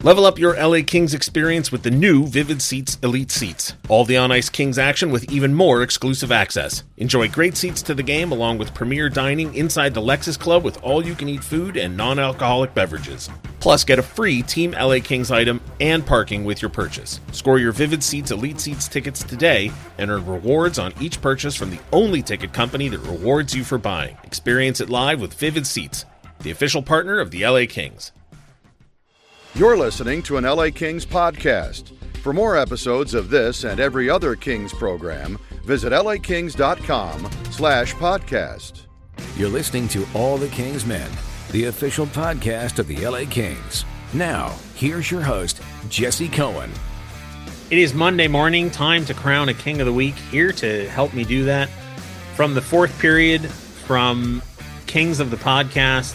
Level up your LA Kings experience with the new Vivid Seats Elite Seats. All the on-ice Kings action with even more exclusive access. Enjoy great seats to the game along with premier dining inside the Lexus Club with all-you-can-eat food and non-alcoholic beverages. Plus, get a free Team LA Kings item and parking with your purchase. Score your Vivid Seats Elite Seats tickets today and earn rewards on each purchase from the only ticket company that rewards you for buying. Experience it live with Vivid Seats, the official partner of the LA Kings. You're listening to an LA Kings podcast. For more episodes of this and every other Kings program, visit lakings.com/podcast. You're listening to All the Kings Men, the official podcast of the LA Kings. Now, here's your host, Jesse Cohen. It is Monday morning, time to crown a King of the Week. Here to help me do that, from the fourth period, from Kings of the Podcast,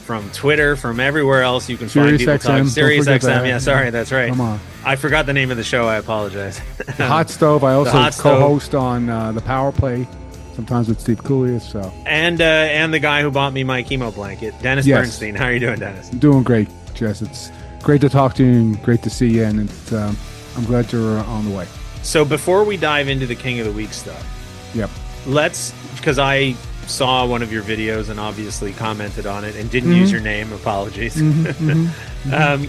from Twitter, from everywhere else you can find people talking. Sirius XM, yeah, sorry, that's right. Come on. I forgot the name of the show, I apologize. The Hot Stove, I also co-host on the Power Play, sometimes with Steve Coolius. So. And the guy who bought me my chemo blanket, Dennis Bernstein. How are you doing, Dennis? I'm doing great, Jess. It's great to talk to you and great to see you, and it's, I'm glad you're on the way. So before we dive into the King of the Week stuff, because I saw one of your videos and obviously commented on it and didn't use your name. Apologies.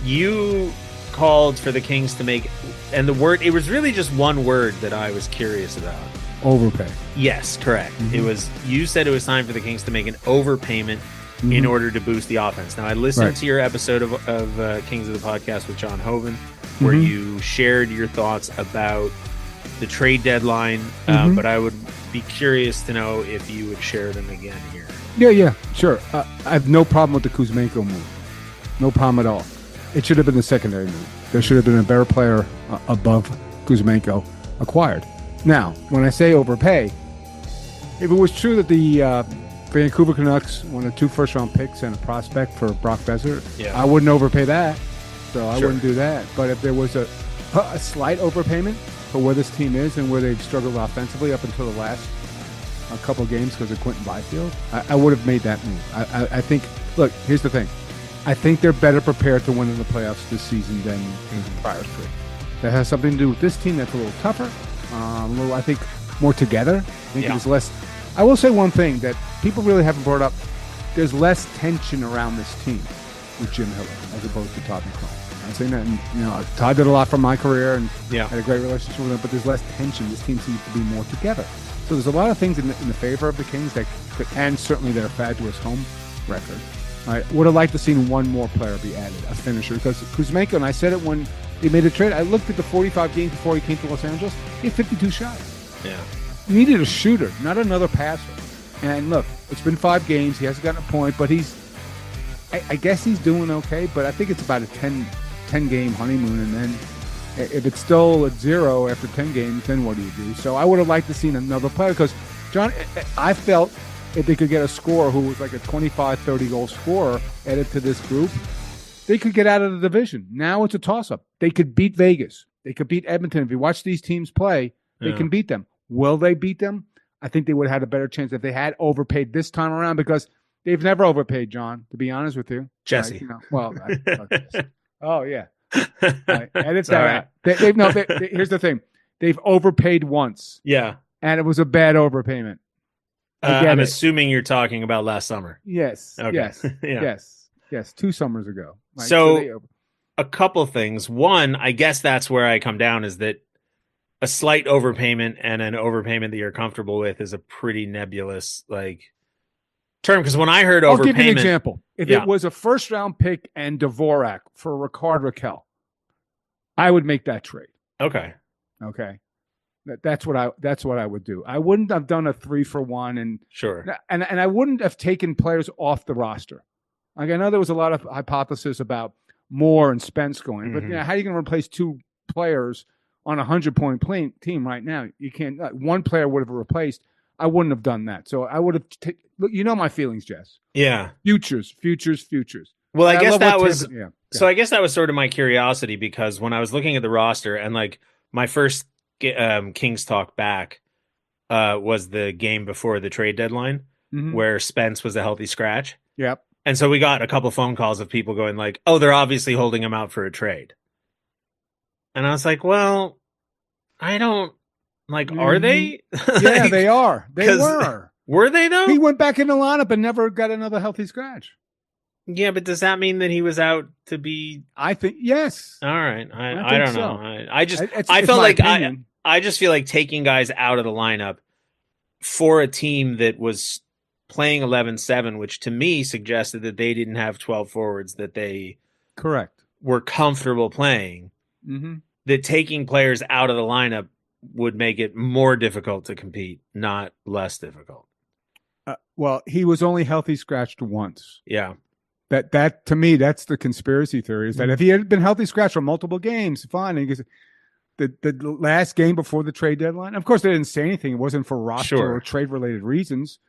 You called for the Kings to make, and the word, it was really just one word that I was curious about. Overpay. Yes, correct. It was, you said it was time for the Kings to make an overpayment in order to boost the offense. Now, I listened to your episode of Kings of the Podcast with John Hoven, where you shared your thoughts about the trade deadline, but I would be curious to know if you would share them again here. Yeah, sure. I have no problem with the Kuzmenko move. No problem at all. It should have been a secondary move. There should have been a better player above Kuzmenko acquired. Now, when I say overpay, if it was true that the Vancouver Canucks wanted 2 first-round picks and a prospect for Brock Besser, I wouldn't overpay that. So I wouldn't do that. But if there was a slight overpayment for where this team is and where they've struggled offensively up until the last couple of games because of Quentin Byfield, I would have made that move. I think, look, here's the thing. I think they're better prepared to win in the playoffs this season than prior three. That has something to do with this team that's a little tougher, I think, more together. I think there's less. I will say one thing that people really haven't brought up. There's less tension around this team with Jim Hiller as opposed to Todd McCall. I'm saying that, and, Todd did a lot for my career and had a great relationship with him, but there's less tension. This team seems to be more together. So there's a lot of things in the favor of the Kings, and certainly their fabulous home record. I would have liked to see one more player be added, a finisher, because Kuzmenko, and I said it when he made a trade, I looked at the 45 games before he came to Los Angeles, he had 52 shots. Yeah. He needed a shooter, not another passer. And look, it's been 5 games, he hasn't gotten a point, but I guess he's doing okay, but I think it's about a 10-game honeymoon, and then if it's still at 0 after 10 games, then what do you do? So I would have liked to see another player, because, John, I felt if they could get a scorer who was like a 25, 30-goal scorer added to this group, they could get out of the division. Now it's a toss-up. They could beat Vegas. They could beat Edmonton. If you watch these teams play, they can beat them. Will they beat them? I think they would have had a better chance if they had overpaid this time around, because they've never overpaid, John, to be honest with you. Jesse. Oh, yeah. Edit that out. Here's the thing. They've overpaid once. Yeah. And it was a bad overpayment. I'm assuming you're talking about last summer. Yes. Okay. Yes. 2 summers ago. Right? So a couple things. One, I guess that's where I come down, is that a slight overpayment and an overpayment that you're comfortable with is a pretty nebulous term. Because when I heard overpayment, I'll give you an example. If it was a first-round pick and Dvorak for Ricard Raquel, I would make that trade. Okay. That's what I would do. I wouldn't have done a 3-for-1 and I wouldn't have taken players off the roster. I know there was a lot of hypothesis about Moore and Spence going, but how are you going to replace 2 players on a 100-point team right now? You can't. One player would have replaced. I wouldn't have done that. So I would have. Look, you know my feelings, Jess. Yeah. Futures. Well, I guess that was. So I guess that was sort of my curiosity, because when I was looking at the roster and my first Kings talk back was the game before the trade deadline, where Spence was a healthy scratch. Yep. And so we got a couple phone calls of people going like, oh, they're obviously holding him out for a trade. And I was like, well, I don't like, are they? Yeah, they are. They were. Were they though? He went back in the lineup and never got another healthy scratch. Yeah, but does that mean that he was out to be? I think yes. All right. I don't know. I just It's I felt my like opinion. I just feel like taking guys out of the lineup for a team that was playing 11-7, which to me suggested that they didn't have 12 forwards that they Correct. were comfortable playing. Mm-hmm. That taking players out of the lineup would make it more difficult to compete, not less difficult. Well, he was only healthy scratched once. Yeah. That to me, that's the conspiracy theory, is that if he had been healthy scratched for multiple games, fine. And he gets the last game before the trade deadline. Of course, they didn't say anything. It wasn't for roster or trade related reasons.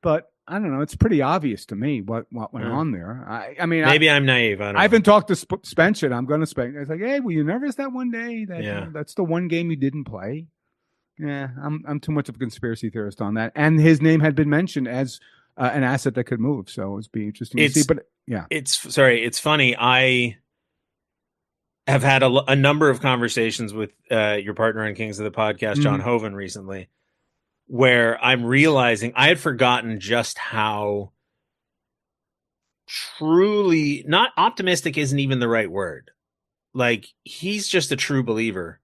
But I don't know. It's pretty obvious to me what went on there. I mean, maybe I'm naive. I haven't talked to Spence yet. I'm going to Spence. It's like, hey, were you nervous that one day? That's the one game you didn't play. Yeah, I'm too much of a conspiracy theorist on that. And his name had been mentioned as an asset that could move. So it's be interesting to see. But yeah, it's funny. I have had a number of conversations with your partner in Kings of the Podcast, John Hoven, recently, where I'm realizing I had forgotten just how truly not optimistic isn't even the right word. Like, he's just a true believer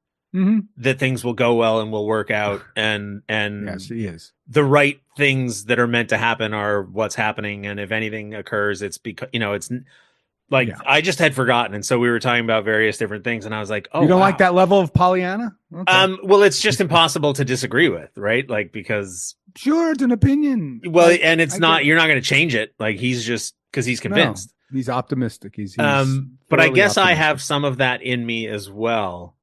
that things will go well and will work out. And yes, he is. The right things that are meant to happen are what's happening. And if anything occurs, it's because, it's like, I just had forgotten. And so we were talking about various different things. And I was like, oh, you don't like that level of Pollyanna? Okay. Well, it's just impossible to disagree with, right? Like, because sure, it's an opinion. Well, and it's not, you're not going to change it. Like, he's just, because he's convinced. No, he's optimistic. He's but I guess optimistic. I have some of that in me as well.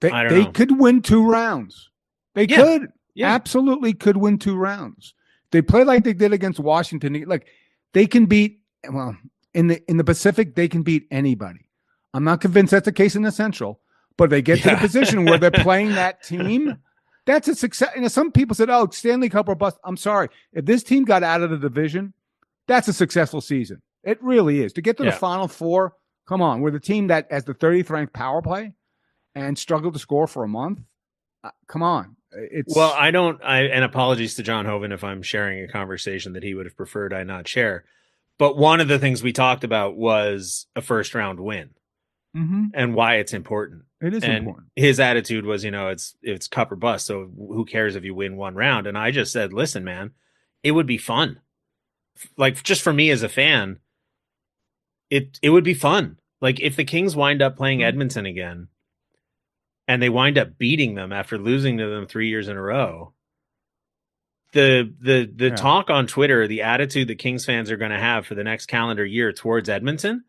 They could win 2 rounds. They could. Yeah. Absolutely could win 2 rounds. They play like they did against Washington. Like, they can beat, well, in the Pacific, they can beat anybody. I'm not convinced that's the case in the Central, but they get to the position where they're playing that team. That's a success. Some people said, oh, Stanley Cup or bust. I'm sorry. If this team got out of the division, that's a successful season. It really is. To get to the Final Four, come on. We're the team that has the 30th ranked power play and struggled to score for a month. Come on. And apologies to John Hoven if I'm sharing a conversation that he would have preferred I not share. But one of the things we talked about was a first round win and why it's important. It is important. His attitude was, it's cup or bust. So who cares if you win 1 round? And I just said, listen, man, it would be fun. Like, just for me as a fan, it would be fun. Like, if the Kings wind up playing Edmonton again and they wind up beating them after losing to them 3 years in a row, the talk on Twitter, the attitude that Kings fans are going to have for the next calendar year towards Edmonton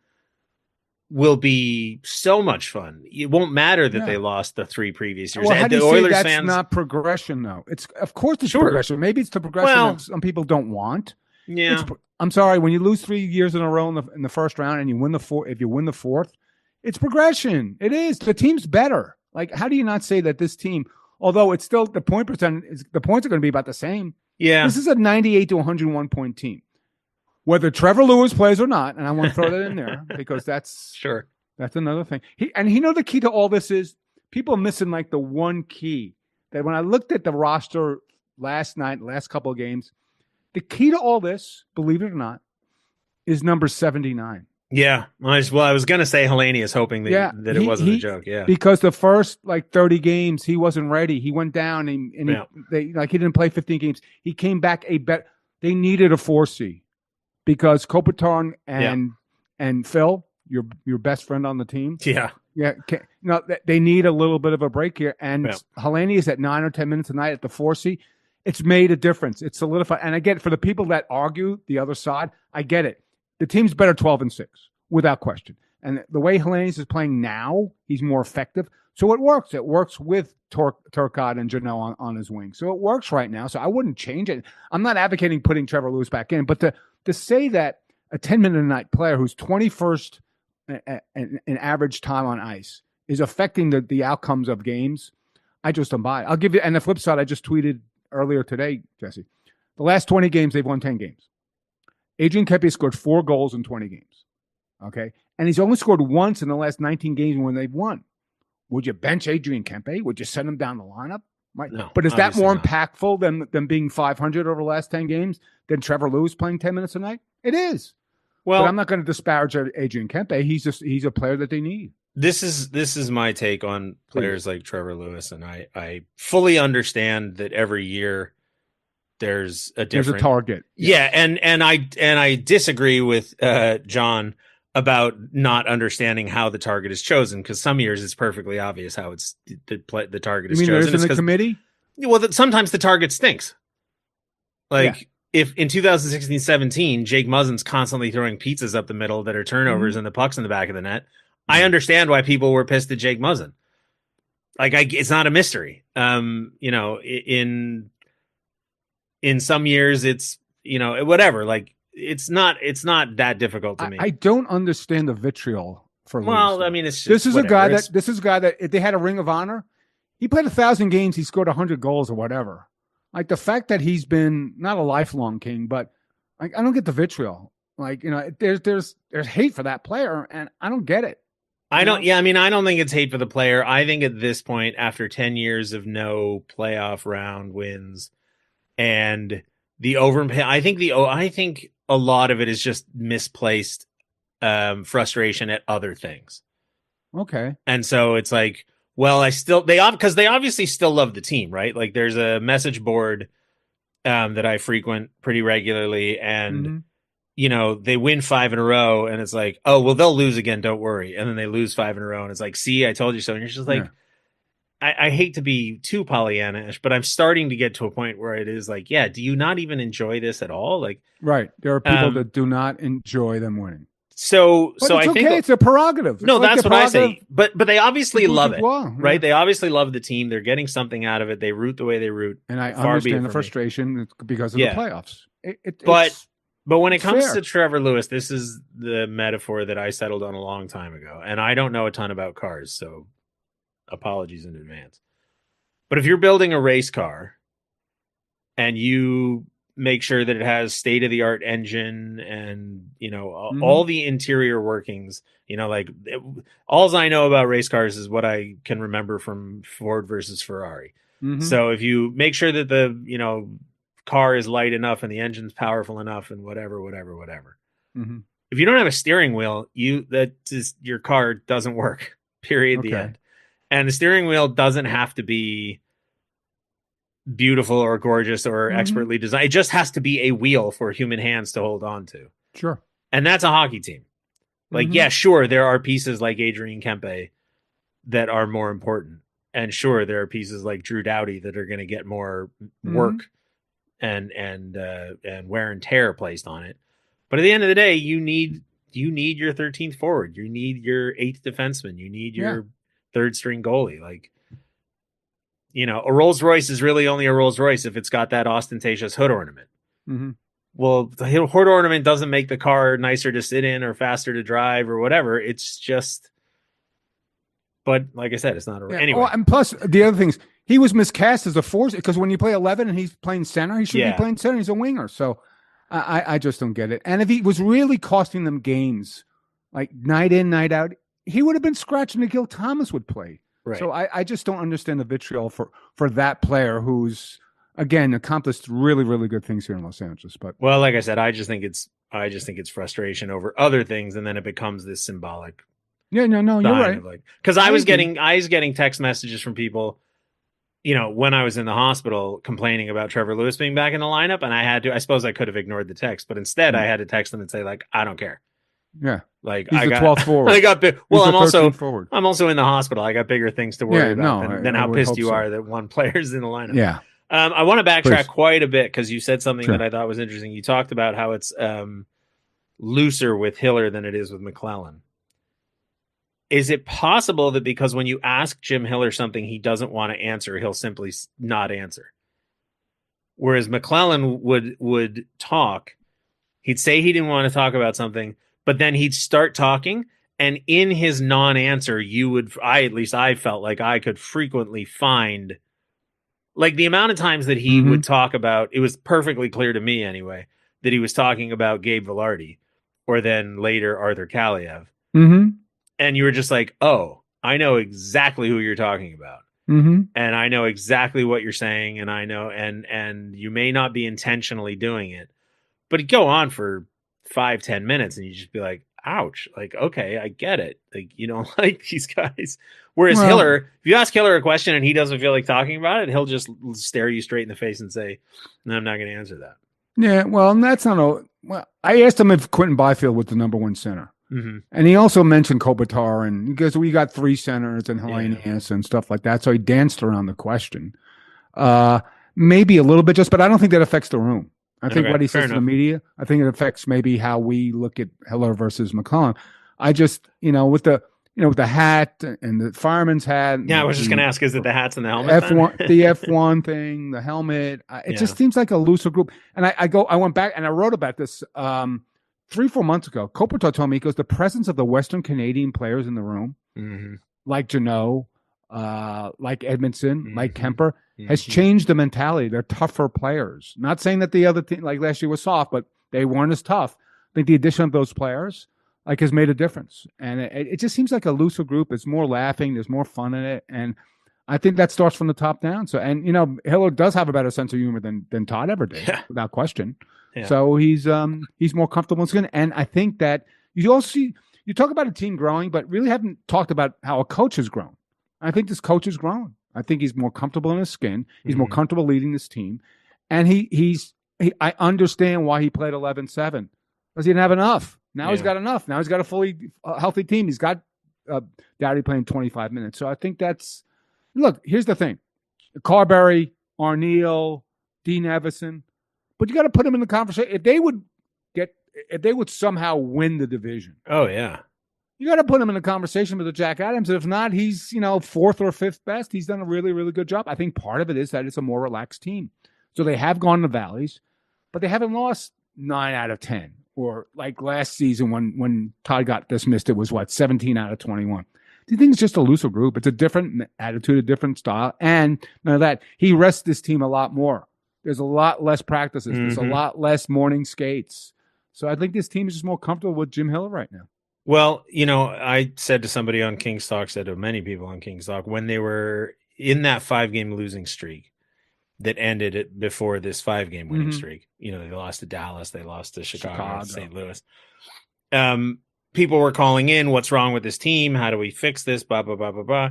will be so much fun. It won't matter that they lost the 3 previous years. Well, how do you Oilers say that's fans, not progression, though? It's, of course, it's progression. Maybe it's the progression that some people don't want. Yeah, I'm sorry. When you lose 3 years in a row in the first round and you win the 4th, if you win the 4th, it's progression. It is. The team's better. Like, how do you not say that this team, although it's still the points are going to be about the same. Yeah, this is a 98 to 101 point team. Whether Trevor Lewis plays or not, and I want to throw that in there because that's another thing. The key to all this is people are missing like the one key that when I looked at the roster last couple of games, the key to all this, believe it or not, is number 79. Yeah. I was going to say Helene is hoping that it wasn't a joke. Yeah. Because the first 30 games, he wasn't ready. He went down and he didn't play 15 games. He came back they needed a 4C because Kopitar and Phil, your best friend on the team. Yeah. Yeah. They need a little bit of a break here. And Helene is at 9 or 10 minutes a night at the 4C. It's made a difference. It's solidified. And I get it. For the people that argue the other side, I get it. The team's better 12-6, without question. And the way Helenius is playing now, he's more effective. So it works. It works with Turcotte and Janelle on his wing. So it works right now. So I wouldn't change it. I'm not advocating putting Trevor Lewis back in, but to say that a 10-minute-a-night player who's 21st in average time on ice is affecting the outcomes of games, I just don't buy it. I'll give you, and the flip side, I just tweeted earlier today, Jesse, the last 20 games, they've won 10 games. Adrian Kempe scored 4 goals in 20 games. Okay. And he's only scored once in the last 19 games when they've won. Would you bench Adrian Kempe? Would you send him down the lineup? Right. No, but is that more not. impactful than being 500 over the last 10 games than Trevor Lewis playing 10 minutes a night? It is. Well, but I'm not going to disparage Adrian Kempe. He's a player that they need. This is my take on players like Trevor Lewis, and I fully understand that every year there's a target. Yeah, and I disagree with John about not understanding how the target is chosen, because some years it's perfectly obvious how the target is chosen. There isn't a committee? Well, sometimes the target stinks. If in 2016-17, Jake Muzzin's constantly throwing pizzas up the middle that are turnovers and the puck's in the back of the net, I understand why people were pissed at Jake Muzzin. It's not a mystery. In some years it's, whatever. It's not that difficult to me. I don't understand the vitriol for Lewis. Well, I mean, it's just, this is a guy that if they had a Ring of Honor, he played 1,000 games, he scored 100 goals or whatever. The fact that he's been not a lifelong king, but I don't get the vitriol. There's hate for that player, and I don't get it. I don't think it's hate for the player. I think at this point, after 10 years of no playoff round wins and the overpay, I think a lot of it is just misplaced frustration at other things. Okay. And so it's like, well, because they obviously still love the team, right? There's a message board that I frequent pretty regularly, and they win 5 in a row, and it's like, oh, well, they'll lose again, don't worry. And then they lose 5 in a row, and it's like, see, I told you so. And you're just like, I hate to be too Pollyanna-ish, but I'm starting to get to a point where it is like, yeah, do you not even enjoy this at all? Right. There are people that do not enjoy them winning. So I think it's a prerogative. No, that's what I say. But they obviously love it, right? Yeah. They obviously love the team. They're getting something out of it. They root the way they root. And I understand the frustration because of the playoffs. But when it comes to Trevor Lewis, this is the metaphor that I settled on a long time ago. And I don't know a ton about cars, so apologies in advance. But if you're building a race car and you make sure that it has state-of-the-art engine and, all the interior workings, all I know about race cars is what I can remember from Ford versus Ferrari. So if you make sure that the, car is light enough and the engine's powerful enough and whatever. If you don't have a steering wheel, your car doesn't work, period. The end. And the steering wheel doesn't have to be beautiful or gorgeous or expertly designed. It just has to be a wheel for human hands to hold on to. Sure. And that's a hockey team. Yeah, sure, there are pieces like Adrian Kempe that are more important. And sure, there are pieces like Drew Doughty that are going to get more work and wear and tear placed on it. But at the end of the day, you need your 13th forward. You need your 8th defenseman. You need your third string goalie. A Rolls Royce is really only a Rolls Royce if it's got that ostentatious hood ornament. Well, the hood ornament doesn't make the car nicer to sit in or faster to drive or whatever. It's just, but like I said, it's not anyway. And plus the other things, he was miscast as a force because when you play 11 and he's playing center, he should be playing center. He's a winger. So I just don't get it. And if he was really costing them games, night in, night out, he would have been scratching Gil Thomas would play. Right. So I just don't understand the vitriol for that player who's, again, accomplished really, really good things here in Los Angeles. But well, like I said, I just think it's frustration over other things, and then it becomes this symbolic. Yeah, no, you're right. Because I was getting text messages from people, when I was in the hospital complaining about Trevor Lewis being back in the lineup, and I suppose I could have ignored the text, but instead I had to text them and say I don't care. Yeah. He's the 12th forward. I'm also in the hospital. I got bigger things to worry about than how pissed you are that one player's in the lineup. Yeah. I want to backtrack quite a bit because you said something that I thought was interesting. You talked about how it's looser with Hiller than it is with McClellan. Is it possible that because when you ask Jim Hiller something he doesn't want to answer, he'll simply not answer? Whereas McClellan would talk, he'd say he didn't want to talk about something, but then he'd start talking, and in his non-answer, I felt like I could frequently find, the amount of times that he would talk about, it was perfectly clear to me anyway, that he was talking about Gabe Vilardi or then later Arthur Kaliev. Mm-hmm. And you were just like, oh, I know exactly who you're talking about. Mm-hmm. And I know exactly what you're saying. And I know, and you may not be intentionally doing it, but go on for 5-10 minutes and you just be like, ouch, like, okay, I get it. Like, you don't like these guys. Whereas Hiller, if you ask Hiller a question and he doesn't feel like talking about it, he'll just stare you straight in the face and say, no, I'm not going to answer that. Yeah, well, and that's not a. Well, I asked him if Quentin Byfield was the number one center. Mm-hmm. And he also mentioned Kopitar, and because we got 3 centers and Hellenius and stuff like that. So he danced around the question. Maybe a little bit but I don't think that affects the room. I think what he says to the media, I think it affects maybe how we look at Hiller versus McCollum. I just, with the hat and the fireman's hat. Yeah, I was just going to ask, is it the hats and the helmet? The F1 thing, the helmet. It just seems like a looser group. And I went back and I wrote about this 3-4 months ago. Kopitar told me, he goes, the presence of the Western Canadian players in the room, like Janot, like Edmondson, like Kemper, has changed the mentality. They're tougher players. Not saying that the other team, like last year, was soft, but they weren't as tough. I think the addition of those players has made a difference. And it just seems like a looser group. It's more laughing. There's more fun in it. And I think that starts from the top down. So, and Hiller does have a better sense of humor than Todd ever did, without question. Yeah. So he's more comfortable in skin. And I think that you also see, you talk about a team growing, but really haven't talked about how a coach has grown. I think this coach has grown. I think he's more comfortable in his skin. He's more comfortable leading this team. And I understand why he played 11-7, because he didn't have enough. Now he's got enough. Now he's got a fully healthy team. He's got Dowdy playing 25 minutes. So I think that's, look, here's the thing. Carberry, Arneal, Dean Evison, but you got to put them in the conversation. If they would somehow win the division. Oh, yeah. You got to put him in a conversation with the Jack Adams. If not, he's, 4th or 5th best. He's done a really, really good job. I think part of it is that it's a more relaxed team. So they have gone to valleys, but they haven't lost 9 out of 10. Or like last season when Todd got dismissed, it was 17 out of 21. Do you think it's just a looser group? It's a different attitude, a different style. And none of that. He rests this team a lot more. There's a lot less practices. There's a lot less morning skates. So I think this team is just more comfortable with Jim Hiller right now. Well, I said to somebody on King's Talk, said to many people on King's Talk, when they were in that 5-game losing streak that ended it before this 5-game winning streak, they lost to Dallas, they lost to Chicago. St. Louis. People were calling in, what's wrong with this team? How do we fix this? Blah, blah, blah, blah, blah.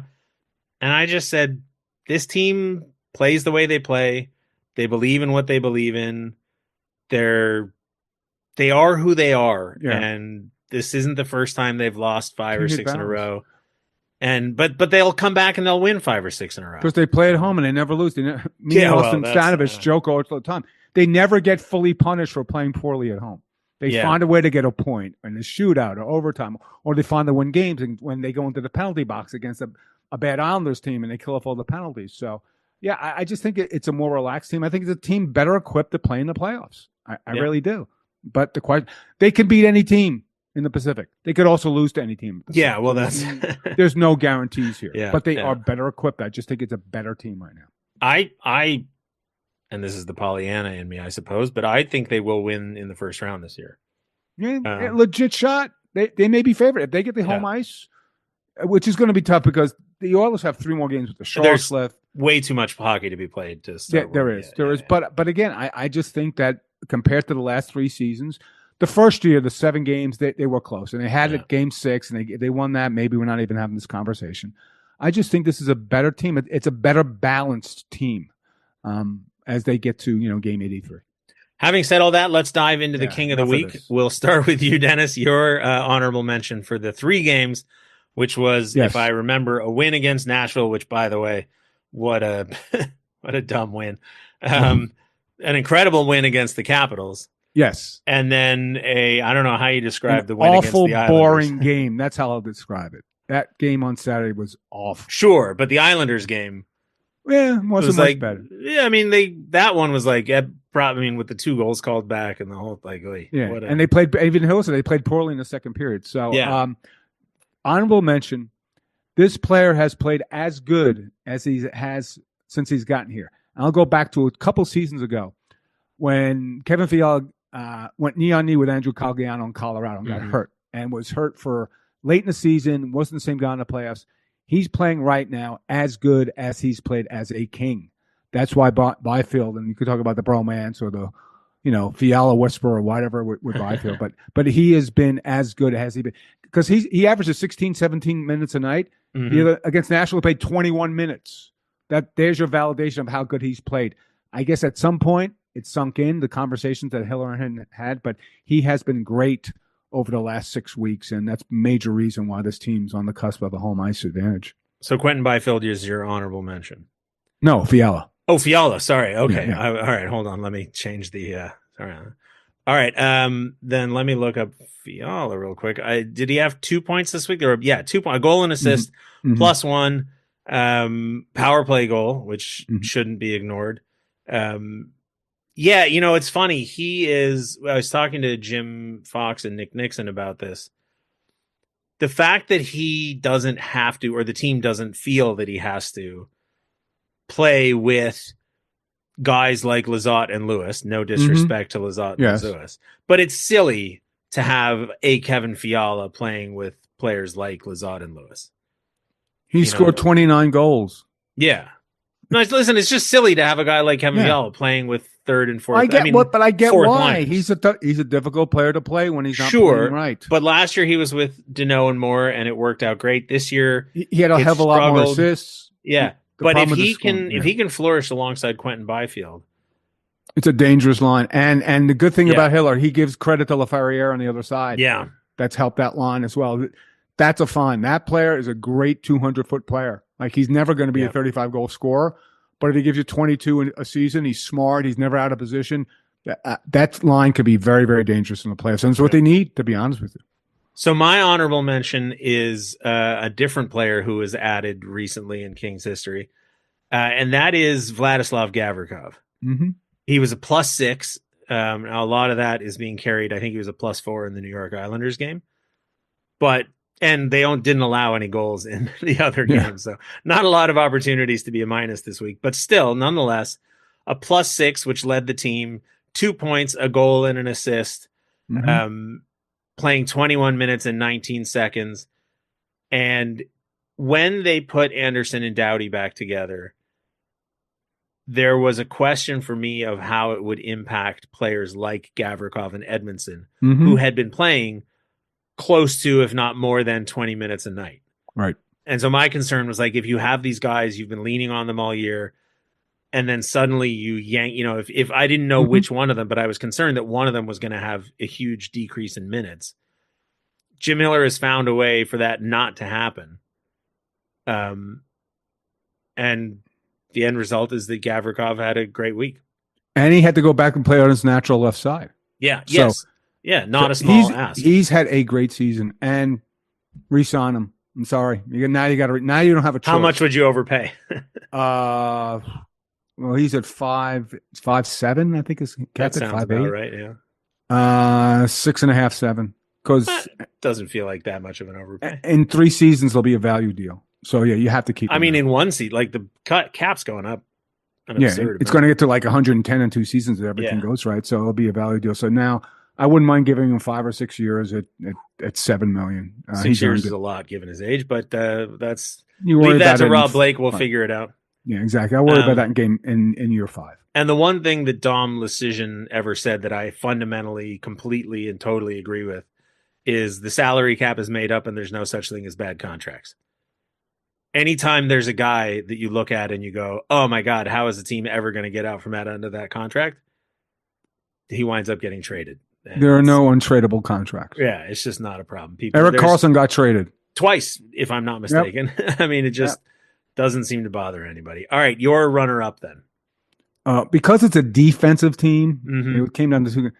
And I just said, this team plays the way they play. They believe in what they believe in. They are who they are. Yeah. And this isn't the first time they've lost 5 or 6 in a row. But they'll come back and they'll win 5 or 6 in a row. Because they play at home and they never lose. Austin Stanovich joke all the time. They never get fully punished for playing poorly at home. They find a way to get a point in a shootout or overtime, or they find to win games when they go into the penalty box against a bad Islanders team and they kill off all the penalties. So, yeah, I just think it's a more relaxed team. I think it's a team better equipped to play in the playoffs. I really do. But they can beat any team in the Pacific. They could also lose to any team. Yeah, well, that's there's no guarantees here. Yeah, but they are better equipped. I just think it's a better team right now. I and this is the Pollyanna in me, I suppose, but I think they will win in the first round this year. Yeah, legit shot. They may be favored if they get the home ice, which is going to be tough because the Oilers have 3 more games with the Sharks left. Way too much hockey to be played to start. Yeah, there is. But again, I just think that compared to the last 3 seasons, the first year, the 7 games, they were close. And they had it game 6, and they won that. Maybe we're not even having this conversation. I just think this is a better team. It's a better balanced team as they get to, game 83. Having said all that, let's dive into the King of the Week. We'll start with you, Dennis. Your honorable mention for the 3 games, which was, if I remember, a win against Nashville, which, by the way, what a dumb win. An incredible win against the Capitals. Yes. And then I don't know how you describe the win against the Islanders. Awful, boring game. That's how I'll describe it. That game on Saturday was awful. Sure, but the Islanders game wasn't much better. Yeah, I mean, that one was with the 2 goals called back and the whole, and they played, even Hill said they played poorly in the second period. So, honorable mention, this player has played as good as he has since he's gotten here. And I'll go back to a couple seasons ago when Kevin Fiala went knee on knee with Andrew Cagliano in Colorado and got hurt, and was hurt for late in the season. Wasn't the same guy in the playoffs. He's playing right now as good as he's played as a King. That's why Byfield, and you could talk about the bromance or the, Fiala whisper or whatever with Byfield, but he has been as good as he been, because he averages 16, 17 minutes a night. Against Nashville, he played 21 minutes. There's your validation of how good he's played. I guess at some point it sunk in, the conversations that Hiller had, but he has been great over the last 6 weeks, and that's a major reason why this team's on the cusp of a home ice advantage. So Quentin Byfield is your honorable mention. No, Fiala. Oh, Fiala. Sorry. Okay. Yeah. All right. Hold on. Let me change the. Sorry. All right. Then let me look up Fiala real quick. Did he have 2 points this week? 2 points. A goal and assist, plus one. Power play goal, which shouldn't be ignored. It's funny. I was talking to Jim Fox and Nick Nixon about this. The fact that he doesn't have to, or the team doesn't feel that he has to play with guys like Lizotte and Lewis. No disrespect to Lizotte and Lewis, but it's silly to have a Kevin Fiala playing with players like Lizotte and Lewis. He scored 29 goals. Yeah. No, listen, it's just silly to have a guy like Kevin Fiala playing with third and fourth. I get why. Liners. He's a difficult player to play when he's not playing right. But last year he was with Deneau and Moore, and it worked out great. This year he had a hell of a lot more assists. Yeah. But if he can flourish alongside Quentin Byfield, it's a dangerous line. And the good thing about Hiller, he gives credit to LaFerriere on the other side. Yeah. That's helped that line as well. That's a fine. That player is a great 200-foot player. Like, he's never going to be a 35-goal scorer, but if he gives you 22 in a season, he's smart. He's never out of position. That line could be very, very dangerous in the playoffs. And it's what they need, to be honest with you. So my honorable mention is a different player who was added recently in Kings history, and that is Vladislav Gavrikov. He was a +6. A lot of that is being carried. I think he was a +4 in the New York Islanders game, and they didn't allow any goals in the other games, so not a lot of opportunities to be a minus this week. But still, nonetheless, a +6, which led the team 2 points, a goal, and an assist. Playing 21 minutes and 19 seconds. And when they put Anderson and Doughty back together, there was a question for me of how it would impact players like Gavrikov and Edmondson, who had been playing close to, if not more than 20 minutes a night. Right. And so my concern was, like, if you have these guys, you've been leaning on them all year, and then suddenly you yank, if I didn't know which one of them, but I was concerned that one of them was going to have a huge decrease in minutes. Jim Hiller has found a way for that not to happen. And the end result is that Gavrikov had a great week. And he had to go back and play on his natural left side. Yeah. Yes. Yeah. Not a small ask. He's had a great season, and re-sign him. I'm sorry. Now you don't have a choice. How much would you overpay? Well, he's at 5'7", I think. Is that sounds about right? Yeah. 6.5, 7. Because doesn't feel like that much of an overpay. In 3 seasons, there'll be a value deal. So yeah, you have to keep. In 1 seat, like the cap's going up. It's going to get to like 110 in 2 seasons if everything goes right. So it'll be a value deal. So now I wouldn't mind giving him 5 or 6 years at $7 million. 6 years is a lot given his age, but that's leave that to Rob Blake. We'll figure it out. Yeah, exactly. I worry about that in year 5. And the one thing that Dom Lucian ever said that I fundamentally, completely, and totally agree with is the salary cap is made up, and there's no such thing as bad contracts. Anytime there's a guy that you look at and you go, oh my God, how is the team ever going to get out from that end of that contract? He winds up getting traded. And there are no untradeable contracts. Yeah, it's just not a problem. Erik Karlsson got traded twice, if I'm not mistaken. Yep. It just doesn't seem to bother anybody. All right, your runner-up then. Because it's a defensive team, it came down to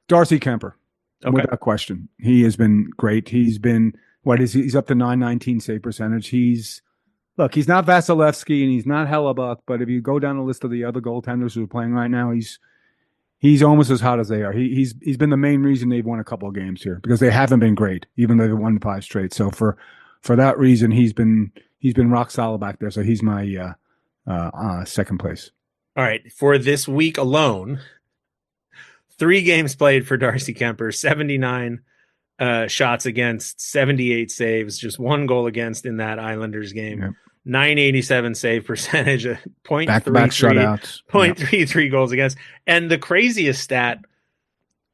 Darcy Kemper. Okay. Without question. He has been great. He's been, he's up to 919 save percentage. He's not Vasilevsky and he's not Hellebuck, but if you go down the list of the other goaltenders who are playing right now, he's almost as hot as they are. He's been the main reason they've won a couple of games here, because they haven't been great, even though they've won 5 straight. So for that reason, he's been rock solid back there. So he's my second place. All right. For this week alone, 3 games played for Darcy Kemper, 79 shots against, 78 saves, just 1 goal against in that Islanders game. Yep. 987 save percentage, back-to-back shutouts, 0.33 goals against. And the craziest stat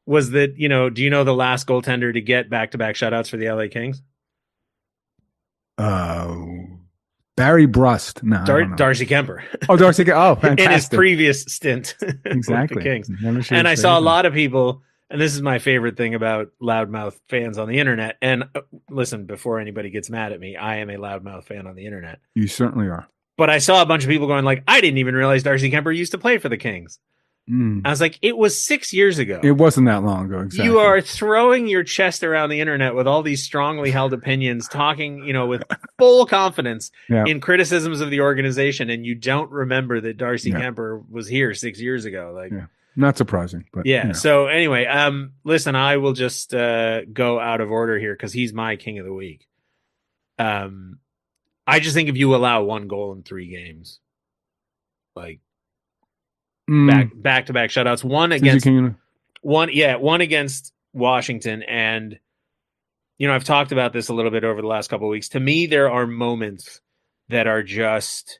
was that, do you know the last goaltender to get back-to-back shutouts for the LA Kings? Barry Brust. No, Darcy Kemper. Oh, Darcy Kemper. Oh, fantastic. In his previous stint exactly. with the Kings. And I saw a lot of people, and this is my favorite thing about loudmouth fans on the internet. And listen, before anybody gets mad at me, I am a loudmouth fan on the internet. You certainly are. But I saw a bunch of people going like, I didn't even realize Darcy Kemper used to play for the Kings. I was like, it was 6 years ago. It wasn't that long ago. Exactly. You are throwing your chest around the internet with all these strongly held opinions, talking, with full confidence in criticisms of the organization, and you don't remember that Darcy Kemper was here 6 years ago. Like, not surprising, but So anyway, listen, I will just go out of order here because he's my king of the week. I just think if you allow 1 goal in 3 games, like. Back to back shutouts. One against Washington, and I've talked about this a little bit over the last couple of weeks. To me, there are moments that are just,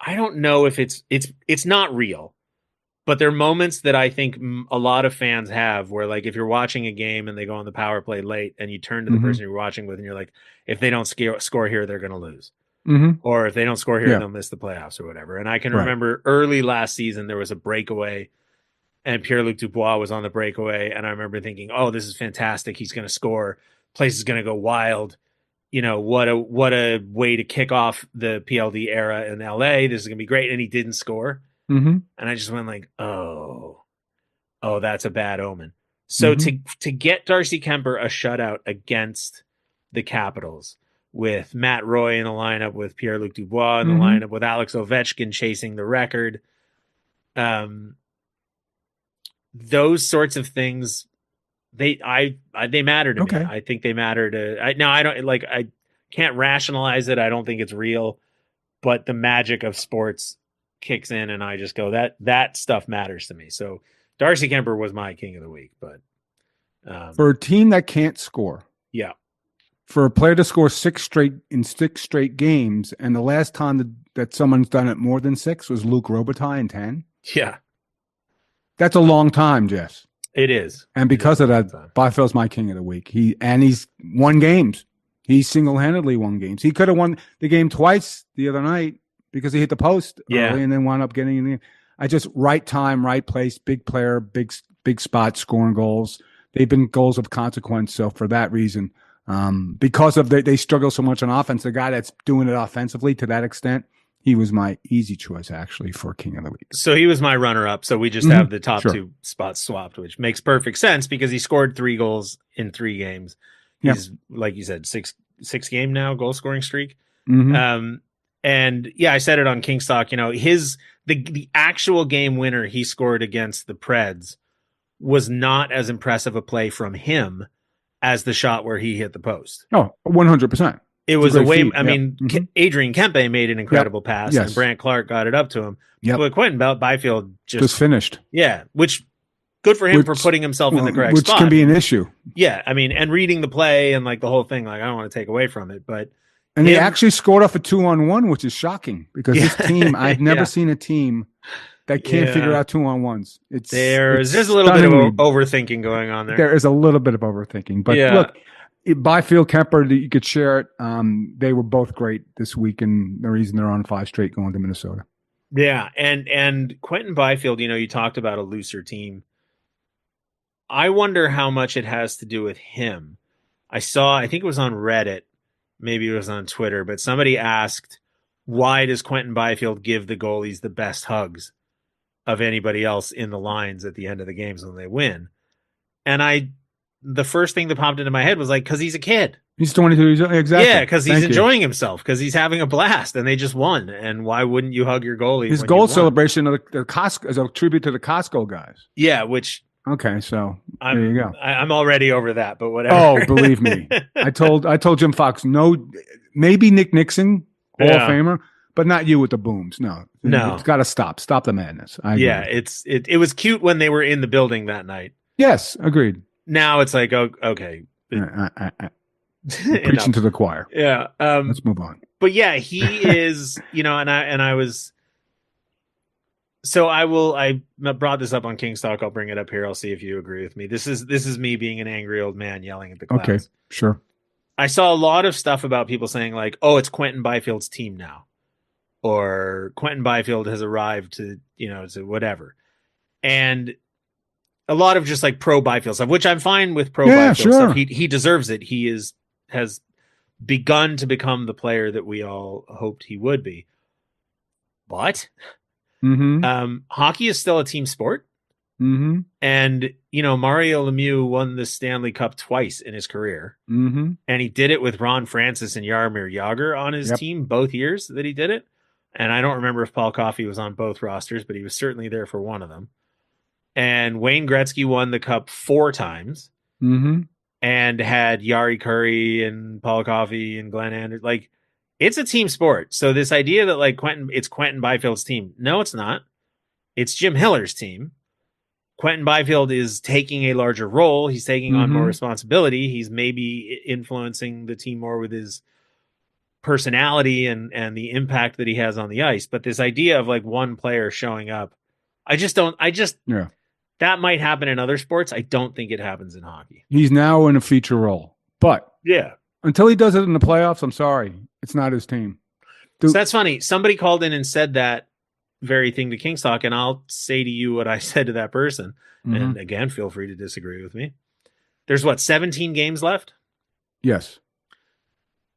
I don't know if it's not real, but there are moments that I think a lot of fans have where, like, if you're watching a game and they go on the power play late and you turn to the person you're watching with and you're like, if they don't score here, they're going to lose. Or if they don't score here, they'll miss the playoffs or whatever. And I can remember early last season, there was a breakaway and Pierre-Luc Dubois was on the breakaway. And I remember thinking, oh, this is fantastic. He's going to score. Place is going to go wild. What a way to kick off the PLD era in LA. This is going to be great. And he didn't score. And I just went like, oh, that's a bad omen. So to get Darcy Kemper a shutout against the Capitals, with Matt Roy in the lineup, with Pierre-Luc Dubois in the lineup, with Alex Ovechkin chasing the record. Those sorts of things, they matter to me. I think they matter to. I can't rationalize it. I don't think it's real, but the magic of sports kicks in, and I just go that stuff matters to me. So Darcy Kemper was my king of the week, but for a team that can't score, for a player to score 6 straight games, and the last time that someone's done it more than 6 was Luc Robitaille in 10. Yeah. That's a long time, Jess. It is. And because of that, Byfield's my king of the week. He's won games. He single-handedly won games. He could have won the game twice the other night because he hit the post early and then wound up getting in the right time, right place, big player, big spot, scoring goals. They've been goals of consequence. So for that reason, because of they struggle so much on offense, the guy that's doing it offensively to that extent, he was my easy choice actually for king of the week. So he was my runner-up. So we just have the top 2 spots swapped, which makes perfect sense because he scored 3 goals in 3 games. He's like you said, six game now goal scoring streak. And I said it on Kingstock. The actual game winner he scored against the Preds was not as impressive a play from him as the shot where he hit the post. Oh, 100%. It was a way. I mean, Adrian Kempe made an incredible pass, and Brant Clark got it up to him. But Quentin Byfield just finished. Yeah, which good for him for putting himself in the correct spot. Which can be an issue. Yeah, I mean, and reading the play and like the whole thing, like I don't want to take away from it, but he actually scored off a 2-on-1, which is shocking because this team, I've never seen a team that can't figure out 2-on-1s. There's a little bit of overthinking going on there. There is a little bit of overthinking, but look, Byfield, Kemper, you could share it. They were both great this week, and the reason they're on 5 straight going to Minnesota. Yeah, and Quentin Byfield, you talked about a looser team. I wonder how much it has to do with him. I think it was on Reddit, maybe it was on Twitter, but somebody asked, why does Quentin Byfield give the goalies the best hugs of anybody else in the lines at the end of the games when they win? And the first thing that popped into my head was like, because he's a kid. He's 22 years old. Exactly. Yeah, because he's enjoying himself, because he's having a blast, and they just won. And why wouldn't you hug your goalie? His goal celebration of the Costco is a tribute to the Costco guys. Yeah, which... Okay, so there you go. I'm already over that, but whatever. Oh, believe me. I told Jim Fox, no, maybe Nick Nixon, Hall of Famer, but not you with the booms. No, it's got to stop. Stop the madness. I agree. Yeah, it was cute when they were in the building that night. Yes, agreed. Now it's like, oh, okay, preaching to the choir. Yeah. Let's move on. But yeah, he is, and I was. So I brought this up on King's Talk. I'll bring it up here. I'll see if you agree with me. This is me being an angry old man yelling at the clouds. Okay, sure. I saw a lot of stuff about people saying like, oh, it's Quentin Byfield's team now, or Quentin Byfield has arrived to whatever. And a lot of just like pro Byfield stuff, which I'm fine with Byfield stuff. He deserves it. He has begun to become the player that we all hoped he would be. But hockey is still a team sport. Mm-hmm. And, Mario Lemieux won the Stanley Cup twice in his career. Mm-hmm. And he did it with Ron Francis and Jaromir Jagr on his team both years that he did it. And I don't remember if Paul Coffey was on both rosters, but he was certainly there for one of them. And Wayne Gretzky won the Cup 4 times and had Jari Kurri and Paul Coffey and Glenn Anderson. Like, it's a team sport. So this idea that like it's Quentin Byfield's team. No, it's not. It's Jim Hiller's team. Quentin Byfield is taking a larger role. He's taking on more responsibility. He's maybe influencing the team more with his personality and the impact that he has on the ice. But this idea of like one player showing up, that might happen in other sports. I don't think it happens in hockey. He's now in a feature role, but until he does it in the playoffs, I'm sorry, it's not his team. So that's funny. Somebody called in and said that very thing to King's Talk, and I'll say to you what I said to that person. And again, feel free to disagree with me. There's 17 games left? Yes.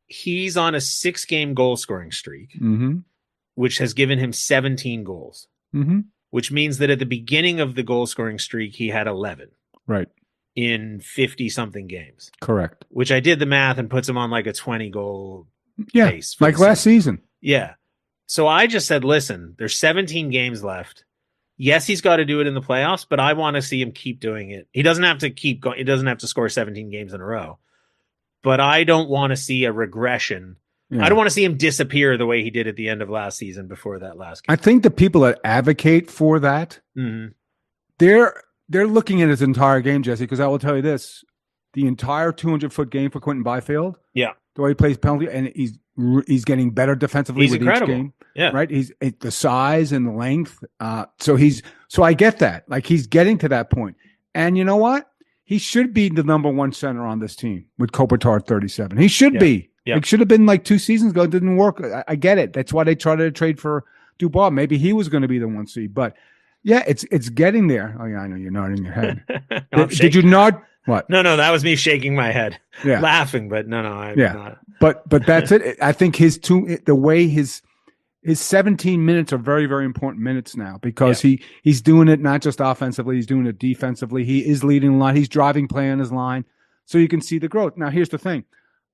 He's on a 6-game goal scoring streak, which has given him 17 goals, which means that at the beginning of the goal scoring streak, he had 11. Right. In 50 something games. Correct. Which I did the math and puts him on like a 20 goal pace. Like last season. Yeah. So I just said, listen, there's 17 games left. Yes, he's got to do it in the playoffs, but I want to see him keep doing it. He doesn't have to keep going. He doesn't have to score 17 games in a row. But I don't want to see a regression. Yeah. I don't want to see him disappear the way he did at the end of last season before that last game. I think the people that advocate for that, they're looking at his entire game, Jesse, because I will tell you this. The entire 200-foot game for Quentin Byfield, the way he plays penalty, and he's getting better defensively with each game. Yeah. Right? He's the size and the length. So I get that. Like, he's getting to that point. And you know what? He should be the number one center on this team with Kopitar 37. He should be. Yeah. It should have been like 2 seasons ago. It didn't work. I get it. That's why they tried to trade for Dubois. Maybe he was going to be the 1 seed. But yeah, it's getting there. Oh yeah, I know you're nodding your head. Did you nod? What? No, that was me shaking my head, laughing. But no, I'm not. But that's it. I think his 17 minutes are very, very important minutes now because he's doing it not just offensively, he's doing it defensively. He is leading the line. He's driving play on his line, so you can see the growth. Now, here's the thing: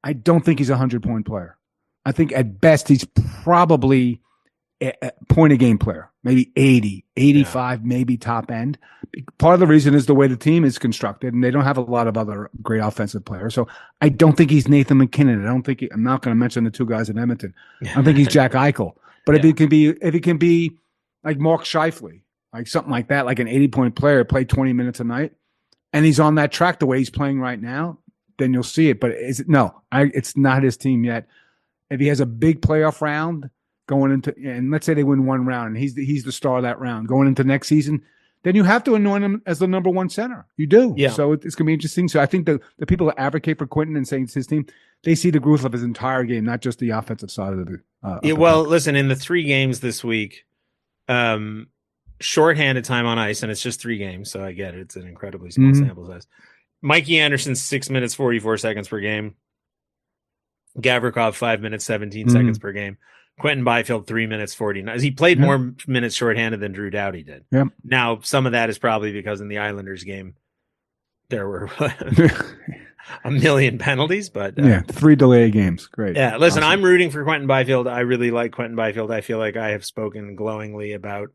I don't think he's a 100-point player. I think at best he's probably a point a game player, maybe 80, 85, maybe top end. Part of the reason is the way the team is constructed, and they don't have a lot of other great offensive players. So I don't think he's Nathan McKinnon. I'm not going to mention the 2 guys in Edmonton. I don't think he's Jack Eichel. But if he can be like Mark Scheifele, like something like that, like an 80-point player, play 20 minutes a night, and he's on that track the way he's playing right now, then you'll see it. But it's not his team yet. If he has a big playoff round going into, and let's say they win 1 round, and he's the star of that round going into next season, then you have to anoint him as the number 1 center. You do. Yeah. So it's going to be interesting. So I think the people that advocate for Quentin and saying it's his team, they see the growth of his entire game, not just the offensive side of the. Listen, in the 3 games this week, shorthanded time on ice, and it's just 3 games, so I get it. It's an incredibly small sample size. Mikey Anderson, 6 minutes, 44 seconds per game. Gavrikov, 5 minutes, 17 seconds per game. Quentin Byfield, 3 minutes, 49. He played more minutes shorthanded than Drew Doughty did. Yep. Now, some of that is probably because in the Islanders game, there were a million penalties, but 3 delay games. Great. Yeah. Listen, awesome. I'm rooting for Quentin Byfield. I really like Quentin Byfield. I feel like I have spoken glowingly about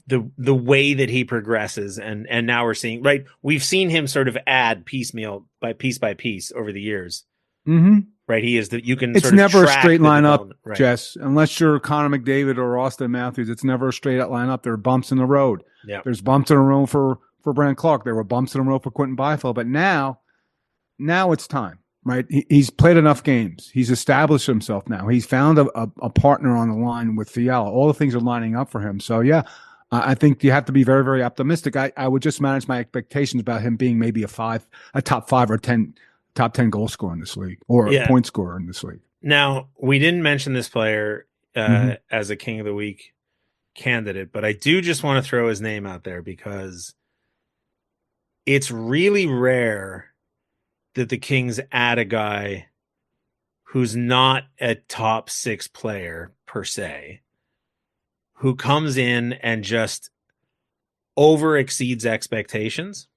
the way that he progresses. And now we're seeing, we've seen him sort of add piecemeal by piece over the years. Mm-hmm. right? He is that you can. It's sort of never a track straight the lineup, development. Right. Jess. Unless you're Connor McDavid or Austin Matthews, it's never a straight up lineup. There are bumps in the road. Yeah. There's bumps in the road for Brandon Clark. There were bumps in the road for Quentin Byfield. But now it's time, right? He's played enough games. He's established himself now. He's found a partner on the line with Fiala. All the things are lining up for him. So, yeah, I think you have to be very, very optimistic. I would just manage my expectations about him being maybe a top 5 or 10, top 10 goal scorer in this league or a point scorer in this league. Now, we didn't mention this player as a King of the Week candidate, but I do just want to throw his name out there because it's really rare that the Kings add a guy who's not a top 6 player per se, who comes in and just over exceeds expectations.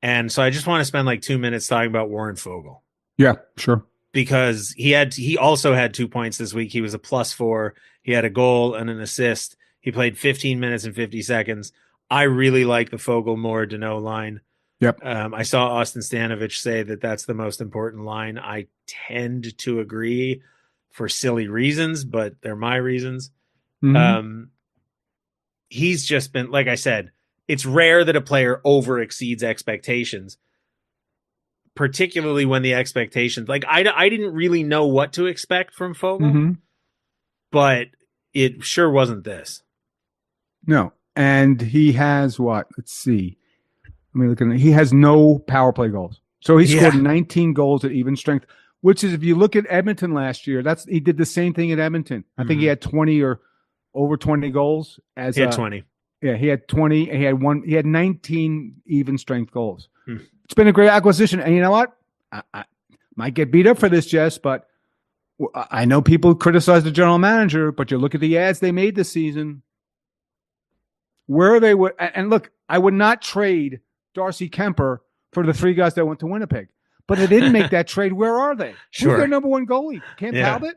And so I just want to spend like 2 minutes talking about Warren Foegele. Yeah, sure. Because he also had 2 points this week. He was a +4. He had a goal and an assist. He played 15 minutes and 50 seconds. I really like the Foegele Moore Deneau line. Yep. I saw Austin Stanovich say that that's the most important line. I tend to agree for silly reasons, but they're my reasons. Mm-hmm. He's just been, like I said, it's rare that a player over exceeds expectations, particularly when the expectations, like I didn't really know what to expect from Foegele, but it sure wasn't this. No. And he has what? Let's see. I mean, look at it. He has no power play goals. So he scored 19 goals at even strength, which is, if you look at Edmonton last year, he did the same thing at Edmonton. I think he had 20 or over 20 goals. He had 20. Yeah, he had 20. He had 19 even strength goals. It's been a great acquisition. And you know what? I might get beat up for this, Jess, but I know people criticize the general manager, but you look at the ads they made this season. Where they would, and look, I would not trade Darcy Kemper for the 3 guys that went to Winnipeg, but they didn't make that trade. Where are they? Sure. Who's their number 1 goalie? Cam Talbot?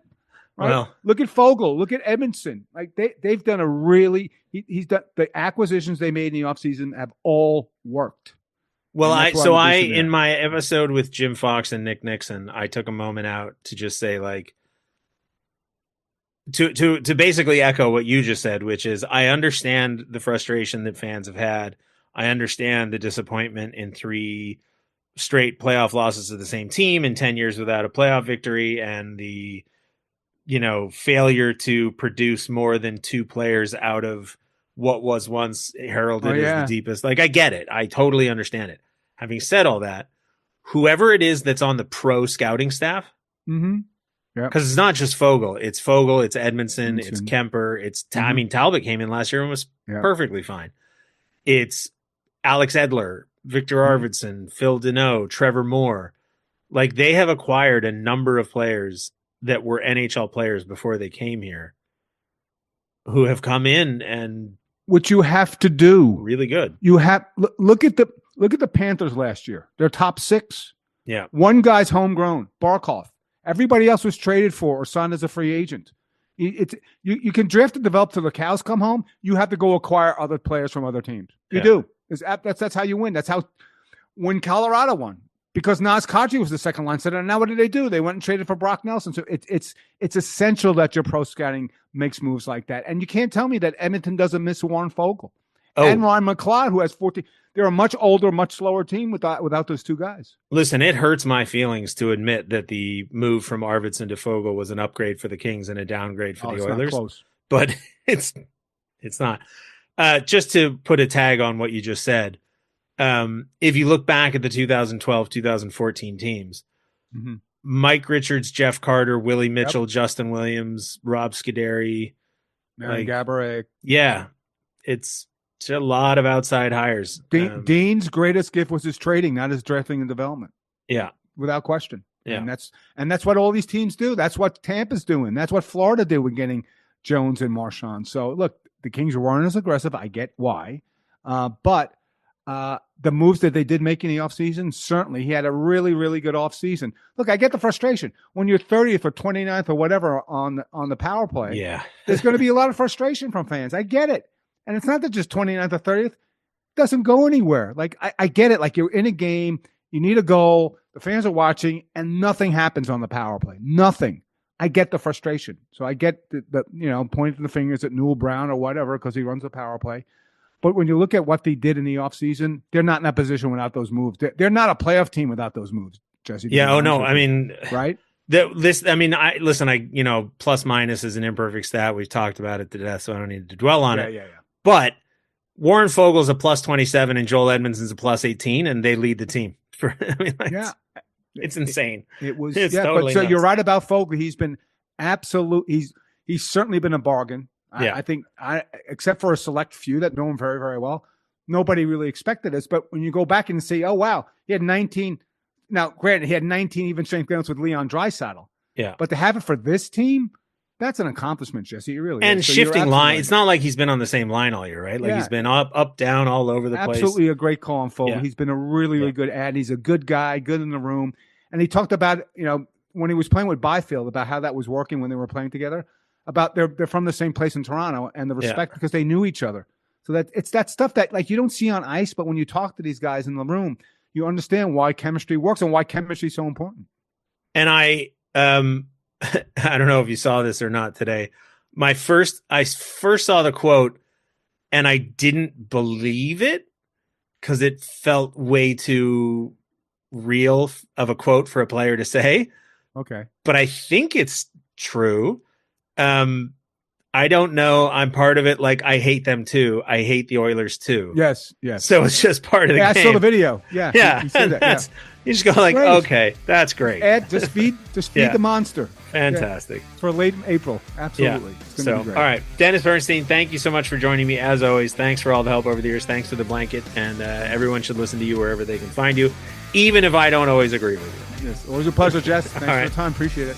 Right? Well, look at Foegele. Look at Edmondson. Like they've done a really. He's done the acquisitions they made in the offseason have all worked. Well, in my episode with Jim Fox and Nick Nixon, I took a moment out to just say, like, to basically echo what you just said, which is I understand the frustration that fans have had. I understand the disappointment in 3 straight playoff losses to the same team in 10 years without a playoff victory, and the failure to produce more than 2 players out of what was once heralded as the deepest. Like, I get it. I totally understand it. Having said all that, whoever it is that's on the pro scouting staff, because it's not just Foegele, it's Edmondson, it's Kemper, I mean, Talbot came in last year and was perfectly fine. It's Alex Edler, Victor Arvidsson, Phil Deneau, Trevor Moore. Like, they have acquired a number of players that were NHL players before they came here, who have come in and what you have to do really good. You have look at the Panthers last year. They're top 6. Yeah, 1 guy's homegrown, Barkov. Everybody else was traded for or signed as a free agent. You can draft and develop till the cows come home. You have to go acquire other players from other teams. You do. That's how you win. That's how when Colorado won. Because Naz Kadri was the second line center, and now what did they do? They went and traded for Brock Nelson. So it's essential that your pro scouting makes moves like that. And you can't tell me that Edmonton doesn't miss Warren Foegele and Ryan McLeod, who has 14. They're a much older, much slower team without those 2 guys. Listen, it hurts my feelings to admit that the move from Arvidsson to Foegele was an upgrade for the Kings and a downgrade for the Oilers. Not close. But it's not. Just to put a tag on what you just said. If you look back at the 2012-2014 teams, Mike Richards, Jeff Carter, Willie Mitchell, Justin Williams, Rob Scuderi, Gaborik. Yeah, it's a lot of outside hires. Dean's greatest gift was his trading, not his drafting and development. Yeah, without question. Yeah, and that's what all these teams do. That's what Tampa's doing. That's what Florida did with getting Jones and Marchand. So look, the Kings weren't as aggressive. I get why, but. The moves that they did make in the offseason, certainly he had a really, really good offseason. Look, I get the frustration. When you're 30th or 29th or whatever on the power play, there's going to be a lot of frustration from fans. I get it. And it's not that just 29th or 30th doesn't go anywhere. Like, I get it. Like, you're in a game, You need a goal. The fans are watching, and nothing happens on the power play. Nothing. I get the frustration. So I get the pointing the fingers at Newell Brown or whatever because he runs the power play. But when you look at what they did in the offseason, they're not in that position without those moves. They're not a playoff team without those moves, Jesse. Yeah. Oh no. I mean, right. Plus minus is an imperfect stat. We've talked about it to death, so I don't need to dwell on it. Yeah. But Warren Fogel's a plus 27 and Joel Edmondson's a plus 18, and they lead the team. It's insane. It's totally but so nuts. you're right about Fogel. He's been absolute. He's certainly been a bargain. I think except for a select few that know him very, very well, nobody really expected this. But when you go back and say, oh wow, he had 19. Now, granted, he had 19 even strength games with Leon Draisaitl. Yeah, but to have it for this team, that's an accomplishment, Jesse. It really and is. So shifting line. It's not like he's been on the same line all year, right? Like he's been up, down, all over the place. Absolutely a great call on Fogel. Yeah. He's been a really, really good ad. He's a good guy, good in the room. And he talked about, when he was playing with Byfield, about how that was working when they were playing together, about they're from the same place in Toronto and the respect because they knew each other. So that it's that stuff that like you don't see on ice, but when you talk to these guys in the room, you understand why chemistry works and why chemistry is so important. And I don't know if you saw this or not today. I first saw the quote and I didn't believe it because it felt way too real of a quote for a player to say. Okay. But I think it's true. I don't know. I'm part of it. Like, I hate them too. I hate the Oilers too. Yes. So it's just part of the game. I saw the video. Yeah. He said that. You just go like, great. Okay, that's great. Ed, just feed the monster. Fantastic. For late April. Absolutely. Yeah. It's gonna be great. All right. Dennis Bernstein, thank you so much for joining me. As always, thanks for all the help over the years. Thanks for the blanket. And everyone should listen to you wherever they can find you, even if I don't always agree with you. Yes. Always a pleasure, Jess. Thanks for the time. Appreciate it.